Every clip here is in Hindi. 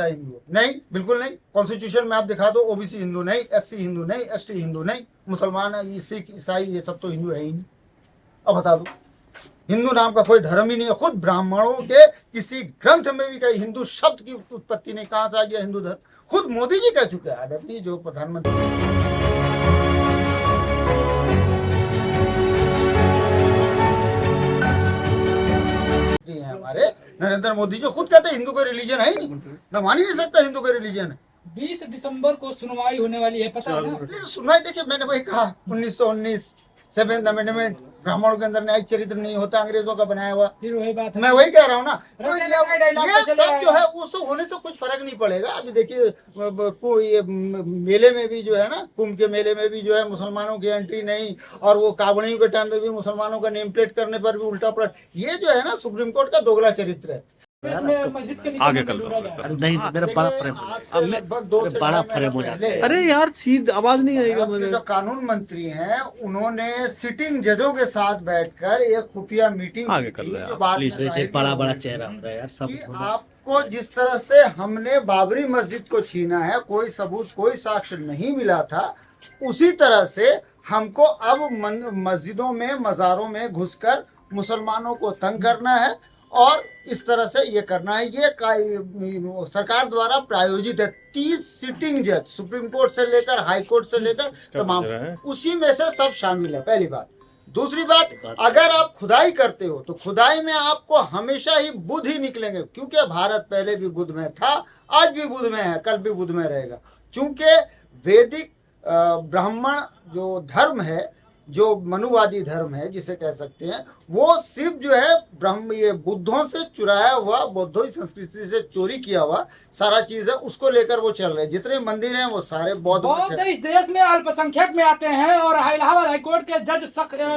हिंदू नहीं, बिल्कुल नहीं। कॉन्स्टिट्यूशन में आप दिखा दो, ओबीसी हिंदू नहीं, एससी हिंदू नहीं, एसटी हिंदू नहीं, मुसलमान सिख ईसाई ये सब तो हिंदू है ही नहीं। अब बता दो, हिंदू नाम का कोई धर्म ही नहीं है। खुद ब्राह्मणों के किसी ग्रंथ में भी कहीं हिंदू शब्द की उत्पत्ति नहीं। कहां से आ गया हिंदू धर्म? खुद मोदी जी कह चुके हैं, आदरणीय जो प्रधानमंत्री हैं हमारे नरेंद्र मोदी जो खुद कहते हैं हिंदू कोई रिलीजन है ही नहीं। मैं मान ही नहीं सकता हिंदू कोई रिलीजन है। 20 दिसंबर को सुनवाई होने वाली है, पता है ना? सुनवाई देखिए, मैंने वही कहा 1919 7th अमेंडमेंट, ब्राह्मणों के अंदर न्यायिक चरित्र नहीं होता, अंग्रेजों का बनाया हुआ। फिर वही बात है, मैं वही कह रहा हूँ ना। तो ये सब जो है उस होने से कुछ फर्क नहीं पड़ेगा। अभी देखिए कोई मेले में भी जो है ना, कुंभ के मेले में भी जो है मुसलमानों की एंट्री नहीं, और वो कावड़ियों के टाइम में भी मुसलमानों का नेम प्लेट करने पर भी उल्टा पलट। ये जो है ना सुप्रीम कोर्ट का दोगला चरित्र है। मस्जिद के नीचे आगे मंदिर कल जोड़ा जा रहा है। नहीं मेरा बड़ा फ्रेम लगभग 2 से बड़ा 6 फ्रेम हो महीने जाता है। पहले अरे यार सीध आवाज नहीं आएगा भारत के मेरे। जो कानून मंत्री हैं उन्होंने सिटिंग जजों के साथ बैठकर एक खुफिया मीटिंग आगे की कर थी, लो यार, जो बाद में प्लीज। जाहिर बड़ा बड़ा हुई चेहरा हो रहा है यार सब कि आपको जिस तरह से हमने बाबरी मस्जिद को छीना है, कोई सबूत कोई साक्ष्य नहीं मिला था, उसी तरह से हमको अब मस्जिदों में मज़ारों में घुसकर मुसलमानों को तंग करना है और इस तरह से ये करना है। ये सरकार द्वारा प्रायोजित है। 30 सिटिंग जज, सुप्रीम कोर्ट से लेकर हाई कोर्ट से लेकर तमाम, उसी में से सब शामिल है। पहली बात। दूसरी बात, अगर आप खुदाई करते हो तो खुदाई में आपको हमेशा ही बुद्ध ही निकलेंगे, क्योंकि भारत पहले भी बुद्ध में था, आज भी बुद्ध में है, कल भी बुद्ध में रहेगा। चूंकि वैदिक ब्राह्मण जो धर्म है, जो मनुवादी धर्म है जिसे कह सकते हैं, वो सिर्फ जो है ये बुद्धों से चुराया हुआ, बौद्धों संस्कृति से चोरी किया हुआ सारा चीज है, उसको लेकर वो चल रहे हैं। जितने मंदिर हैं वो सारे बौद्ध इस देश में अल्पसंख्यक में आते हैं, और इलाहाबाद हाईकोर्ट के जज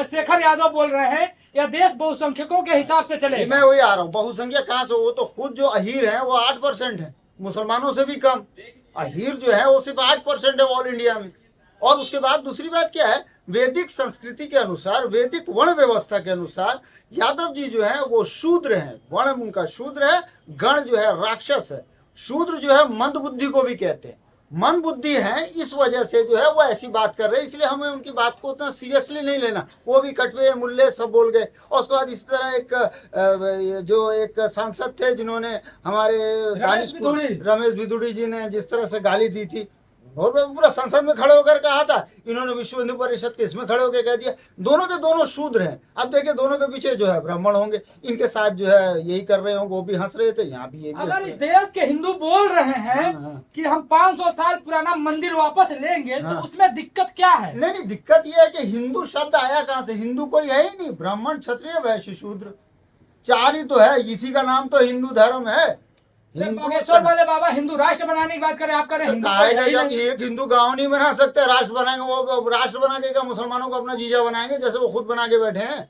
शेखर यादव बोल रहे हैं यह देश बहुसंख्यकों के हिसाब से चले। मैं वही आ रहा हूँ, बहुसंख्यक कहाँ से? वो तो खुद जो अहीर है वो 8% है, मुसलमानों से भी कम। अहीर जो है वो सिर्फ 8% है ऑल इंडिया में। और उसके बाद दूसरी बात क्या है, वैदिक संस्कृति के अनुसार, वैदिक वर्ण व्यवस्था के अनुसार यादव जी जो है वो शूद्र हैं, वर्ण उनका शूद्र है, गण जो है राक्षस है। शूद्र जो है मंद बुद्धि को भी कहते हैं, मंद बुद्धि है, इस वजह से जो है वो ऐसी बात कर रहे हैं। इसलिए हमें उनकी बात को उतना सीरियसली नहीं लेना। वो भी कटवे मुल्ले सब बोल गए। और उसके बाद इस तरह एक सांसद थे जिन्होंने हमारे रमेश भिदुड़ी जी ने जिस तरह से गाली दी थी, और पूरा संसद में खड़े होकर कहा था, इन्होंने विश्व हिंदू परिषद के इसमें खड़े होकर कह दिया। दोनों के दोनों शूद्र हैं। अब देखिए दोनों के पीछे जो है ब्राह्मण होंगे, इनके साथ जो है यही कर रहे होंगे, वो भी हंस रहे थे, यहाँ भी ये भी। अगर इस देश के हिंदू बोल रहे हैं कि हम 500 साल पुराना मंदिर वापस लेंगे, तो उसमें दिक्कत क्या है? नहीं, दिक्कत यह है कि हिंदू शब्द आया कहाँ से? हिंदू कोई है ही नहीं। ब्राह्मण, क्षत्रिय, वैश्य, शूद्र, 4 ही तो है। इसी का नाम तो हिंदू धर्म है। बागेश्वर वाले बाबा हिंदू राष्ट्र बनाने की बात करें, आप करें हिंदू जब एक हिंदू गांव नहीं बना सकते, राष्ट्र बनाएंगे। वो राष्ट्र बना के क्या मुसलमानों को अपना जीजा बनाएंगे, जैसे वो खुद बना के बैठे हैं।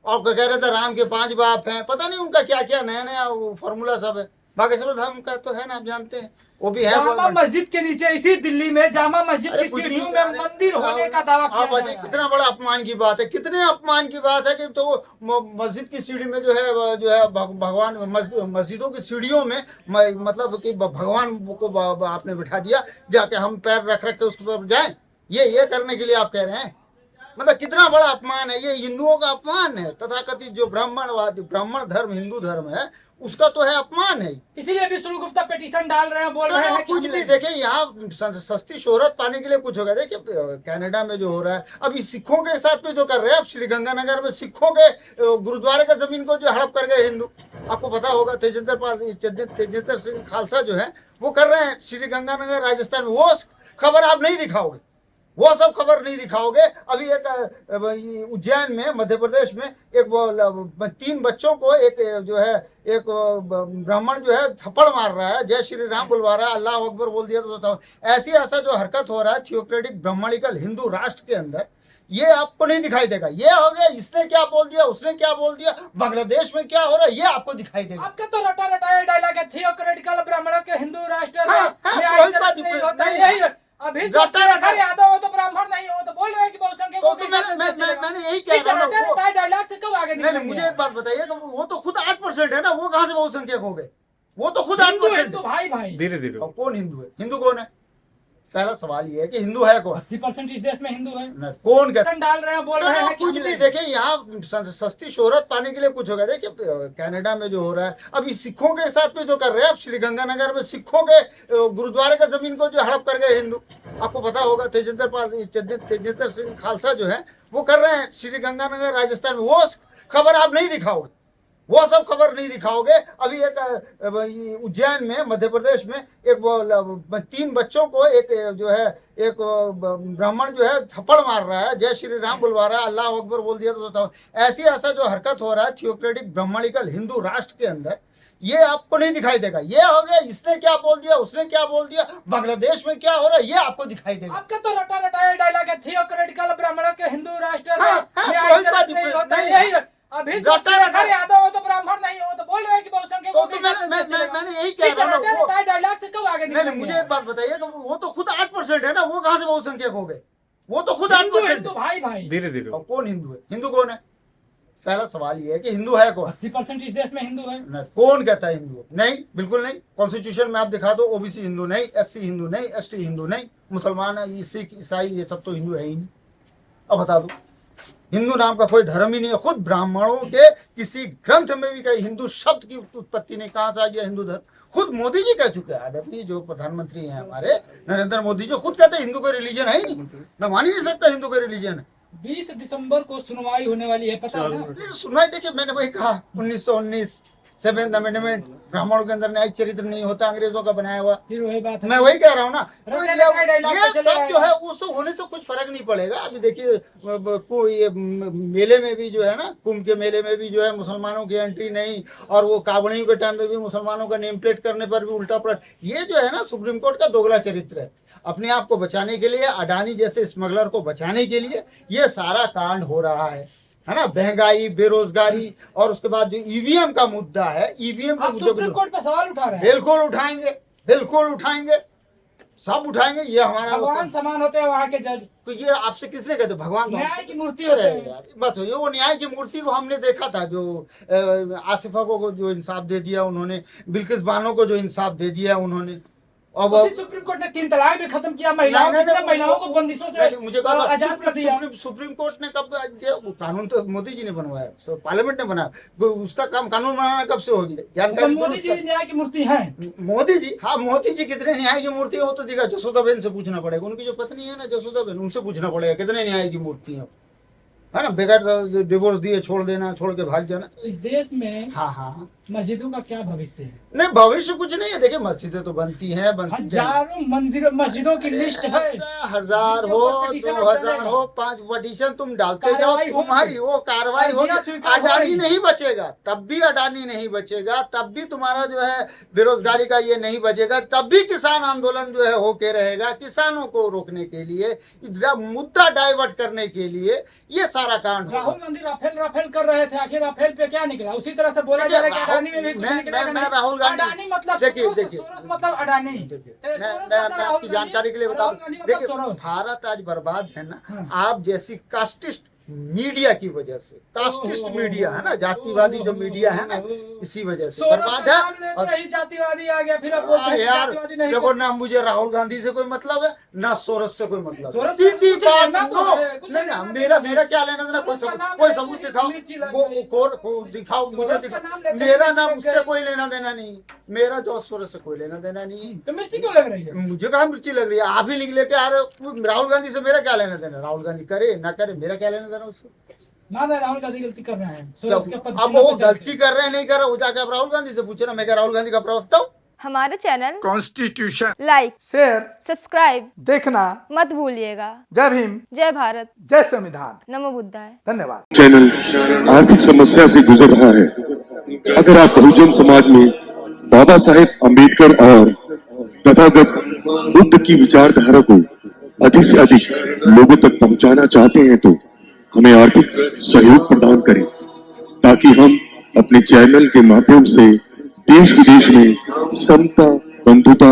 और कह रहे थे राम के 5 बाप हैं, पता नहीं उनका क्या क्या नया नया फॉर्मूला सब है। बागेश्वर धाम का तो है ना, आप जानते हैं, वो भी है। जामा मस्जिद के नीचे, इसी दिल्ली में जामा मस्जिद की सीढ़ियों में मंदिर होने का दावा किया जा रहा है। कितना बड़ा अपमान की बात है, कितने अपमान की बात है कि तो मस्जिद की सीढ़ी में जो है भगवान, मस्जिदों की सीढ़ियों में मतलब कि भगवान को आपने बिठा दिया, जाके हम पैर रख के उस पर जाएं। ये करने के लिए आप कह रहे हैं? मतलब कितना बड़ा अपमान है। ये हिंदुओं का अपमान है। तथाकथित जो ब्राह्मण धर्म हिंदू धर्म है, उसका तो है अपमान है। इसीलिए विष्णु गुप्ता पिटीशन डाल रहे हैं, बोल रहे हैं कुछ भी। देखें यहाँ सस्ती शोहरत पाने के लिए कुछ होगा। देखिए कनाडा में जो हो रहा है अभी सिखों के साथ में जो कर रहे हैं, अब श्रीगंगानगर में सिखों के गुरुद्वारे का जमीन को जो हड़प कर गए हिंदू, आपको पता होगा। तेजेंद्र सिंह खालसा जो है वो कर रहे हैं श्रीगंगानगर राजस्थान में। वो खबर आप नहीं दिखाओगे, वो सब खबर नहीं दिखाओगे। अभी एक उज्जैन में, मध्य प्रदेश में, एक 3 बच्चों को एक ब्राह्मण जो है थप्पड़ मार रहा है, जय श्री राम बुलवा रहा है, अल्लाह अकबर बोल दिया। तो ऐसा जो हरकत हो रहा है थियोक्रेटिक ब्राह्मणिकल हिंदू राष्ट्र के अंदर, ये आपको नहीं दिखाई देगा। ये हो गया, इसने क्या बोल दिया, उसने क्या बोल दिया, बांग्लादेश में क्या हो रहा है, ये आपको दिखाई देगा। आपका तो रटाया डायलॉग है, थियोक्रेटिकल ब्राह्मणों के हिंदू राष्ट्र अभी यादव हो तो ब्राह्मण नहीं हो, तो बोल रहे हैं कि बहुसंख्यक हो। मैंने यही कह रहा हूं। डायलॉग से कब आगे नहीं, मुझे एक बात बताइए, वो तो खुद 8% है ना, वो कहां से बहुसंख्यक हो गए? वो तो खुद 8% भाई धीरे धीरे और कौन हिंदू है? हिंदू कौन है? पहला सवाल ये है कि हिंदू है कौन? 80% इस देश में हिंदू है। न, कौन कहता डाल रहे हैं, बोल रहे हैं कि कुछ भी देखें यहाँ सस्ती शोहरत पाने के लिए कुछ होगा। देखिए कनाडा में जो हो रहा है अभी सिखों के साथ में जो कर रहे हैं, अब श्री गंगानगर में सिखों के गुरुद्वारे का जमीन को जो हड़प कर गए हिंदू, आपको पता होगा तेजेंद्र सिंह खालसा जो है वो कर रहे हैं श्री गंगानगर राजस्थान में। वो खबर आप नहीं दिखाओगे, वो सब खबर नहीं दिखाओगे। अभी एक उज्जैन में मध्य प्रदेश में एक 3 बच्चों को एक जो है एक ब्राह्मण जो है थप्पड़ मार रहा है, जय श्री राम बुलवा रहा है, अल्लाह अकबर बोल दिया तो ऐसा जो हरकत हो रहा है थियोक्रेटिक ब्राह्मणिकल हिंदू राष्ट्र के अंदर, ये आपको नहीं दिखाई देगा। ये हो गया इसने क्या बोल दिया, उसने क्या बोल दिया, बांग्लादेश में क्या हो रहा है, ये आपको दिखाई देगा। आपका तो रटा रटाया डायलॉग है, थियोक्रेटिकल ब्राह्मणों के हिंदू राष्ट्र अभी शेखर यादव हो तो ब्राह्मण नहीं हो तो बोल रहे हैं कि बहुसंख्यकों के मैंने यही कह रहा हूँ। डायलॉग से कब आगे नहीं, मुझे एक बात बताइए, वो तो खुद 8% है ना, वो कहाँ से बहुसंख्यक हो गए? वो तो खुद 8% तो भाई धीरे धीरे। और कौन हिंदू है? हिंदू कौन है? पहला सवाल ये है कि हिंदू है कौन? 80% इस देश में हिंदू है। न, कौन कहता है हिंदू? नहीं, बिल्कुल नहीं। कॉन्स्टिट्यूशन में आप दिखा दो, ओबीसी हिंदू नहीं, एससी हिंदू नहीं, एसटी हिंदू नहीं, मुसलमान है, सिख ईसाई ये सब तो हिंदू है ही नहीं। अब बता दो, हिंदू नाम का कोई धर्म ही नहीं है। खुद ब्राह्मणों के किसी ग्रंथ में भी कहीं हिंदू शब्द की उत्पत्ति नहीं, कहाँ से आ गया हिंदू धर्म? खुद मोदी जी कह चुके हैं, आदरणीय जो प्रधानमंत्री हैं हमारे नरेंद्र मोदी जी खुद कहते हैं हिंदू कोई रिलीजन है ही नहीं। मैं मान ही नहीं सकता हिंदू कोई रिलीजन है। 20 दिसंबर को सुनवाई होने वाली है, पता है ना? सुनवाई देखिए, मैंने वही कहा 1919 7th अमेंडमेंट, ब्राह्मणों के अंदर न्यायिक चरित्र नहीं होता, अंग्रेजों का बनाया हुआ। फिर वही बात है, मैं वही कह रहा हूँ ना। तो ये सब जो है उस होने से कुछ फर्क नहीं पड़ेगा। अभी देखिए ये मेले में भी जो है ना, कुंभ के मेले में भी जो है मुसलमानों की एंट्री नहीं, और वो कावड़ियों के टाइम में भी मुसलमानों का नेम प्लेट करने पर भी उल्टा पलट। ये जो है ना सुप्रीम कोर्ट का दोगला चरित्र है। अपने आप को बचाने के लिए, अडानी जैसे स्मगलर को बचाने के लिए ये सारा कांड हो रहा है ना। महंगाई, बेरोजगारी, और उसके बाद जो ईवीएम का मुद्दा है, ईवीएम का मुद्दे सुप्रीम कोर्ट पे सवाल उठा रहे हैं। बिल्कुल उठाएंगे, बिल्कुल उठाएंगे, सब उठाएंगे। ये हमारा भगवान समान होते हैं वहाँ के जज। तो ये आपसे किसने कहते भगवान न्याय की मूर्ति होते हैं। यार बस वो न्याय की मूर्ति को हमने देखा था, जो आसिफा को जो इंसाफ दे दिया उन्होंने, बिल्किस बानो को जो इंसाफ दे दिया उन्होंने। अब सुप्रीम कोर्ट ने 3 तलाक भी खत्म किया, महिलाओं को बंदिशों से मुझे आजाद कर दिया। सुप्रीम कोर्ट ने कब दिया? कानून तो मोदी जी ने बनवाया, पार्लियामेंट ने बनाया। उसका काम कानून बनाना कब से हो गया? जानकारी मोदी जी न्याय की मूर्ति है। मोदी जी, हाँ मोदी जी कितने न्याय की मूर्ति हो तो दिखा। जसोदाबेन से पूछना पड़ेगा, उनकी जो पत्नी है ना जसोदाबेन, उनसे पूछना पड़ेगा कितने न्याय की मूर्ति है ना। बेकार डिवोर्स दिए छोड़ देना, छोड़ के भाग जाना। इस देश में हाँ मस्जिदों का क्या भविष्य है? नहीं, भविष्य कुछ नहीं है। देखिए मस्जिदें तो बनती हैं, हजारों मंदिर मस्जिदों की लिस्ट है। 1000 हो, 2000 हो, 5 पटिशन तुम डालते जाओ, तुम्हारी वो कार्रवाई हो। अडानी नहीं बचेगा, तब भी अडानी नहीं बचेगा, तब भी तुम्हारा जो है बेरोजगारी का ये नहीं बचेगा, तब भी किसान आंदोलन जो है होके रहेगा। किसानों को रोकने के लिए, मुद्दा डाइवर्ट करने के लिए ये सारा कांड। राहुल गांधी राफेल कर रहे थे, आखिर राफेल पे क्या निकला? उसी तरह से बोला जा रहा है कि अडानी में भी कुछ निकलेगा नहीं। राहुल गांधी, अडानी मतलब सोरस मतलब अडानी। मैं आपकी जानकारी के लिए बता दूं, देखिए भारत आज बर्बाद है ना आप जैसी कास्टिस्ट मीडिया की वजह से। कास्टिस्ट मीडिया है ना, जातिवादी जो मीडिया है ना, इसी वजह से बर्बाद है। और जातिवादी आ गया, फिर यार देखो ना, मुझे राहुल गांधी से कोई मतलब है ना सोरस से कोई मतलब। सीधी बात ना, मेरा क्या लेना देना? कोई सबूत दिखाओ मुझे। मेरा नाम उससे कोई लेना देना नहीं, मेरा जो सोरस से कोई लेना देना नहीं। तो मिर्ची क्यों लग रही है? मुझे कहाँ मिर्ची लग रही है? आप ही निकले के आ रहे हो। राहुल गांधी से मेरा क्या लेना देना? राहुल गांधी करे ना करे, मेरा क्या लेना देना उससे? ना राहुल गांधी गलती कर रहे हैं। अब वो गलती कर रहे हैं नहीं कर रहे, वो जाकर आप राहुल गांधी से पूछे ना। मैं क्या राहुल गांधी का प्रवक्ता हूँ? हमारे channel constitution like, share, subscribe देखना मत भूलिएगा। जय भीम, जय भारत, जय संविधान, नमो बुद्धाय। धन्यवाद। चैनल आर्थिक समस्या से गुजर रहा है। अगर आप बहुजन समाज में बाबा साहेब अम्बेडकर और तथागत बुद्ध की विचारधारा को अधिक से अधिक लोगों तक पहुंचाना चाहते हैं तो हमें आर्थिक सहयोग प्रदान करें, ताकि हम अपने चैनल के माध्यम से देश विदेश में समता, बंधुता,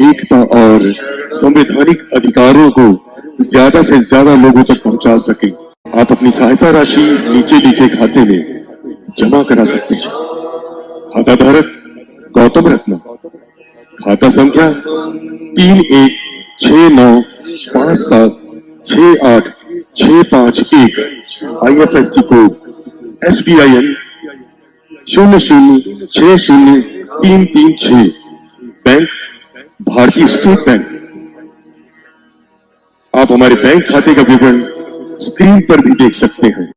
एकता और संवैधानिक अधिकारों को ज्यादा से ज्यादा लोगों तक पहुंचा सके। आप अपनी सहायता राशि नीचे लिखे खाते में जमा करा सकते हैं। खाता धारक गौतम रत्न, खाता संख्या 3169576865 IFSC कोड SBIN 00603336 बैंक भारतीय स्टेट बैंक। आप हमारे बैंक खाते का विवरण स्क्रीन पर भी देख सकते हैं।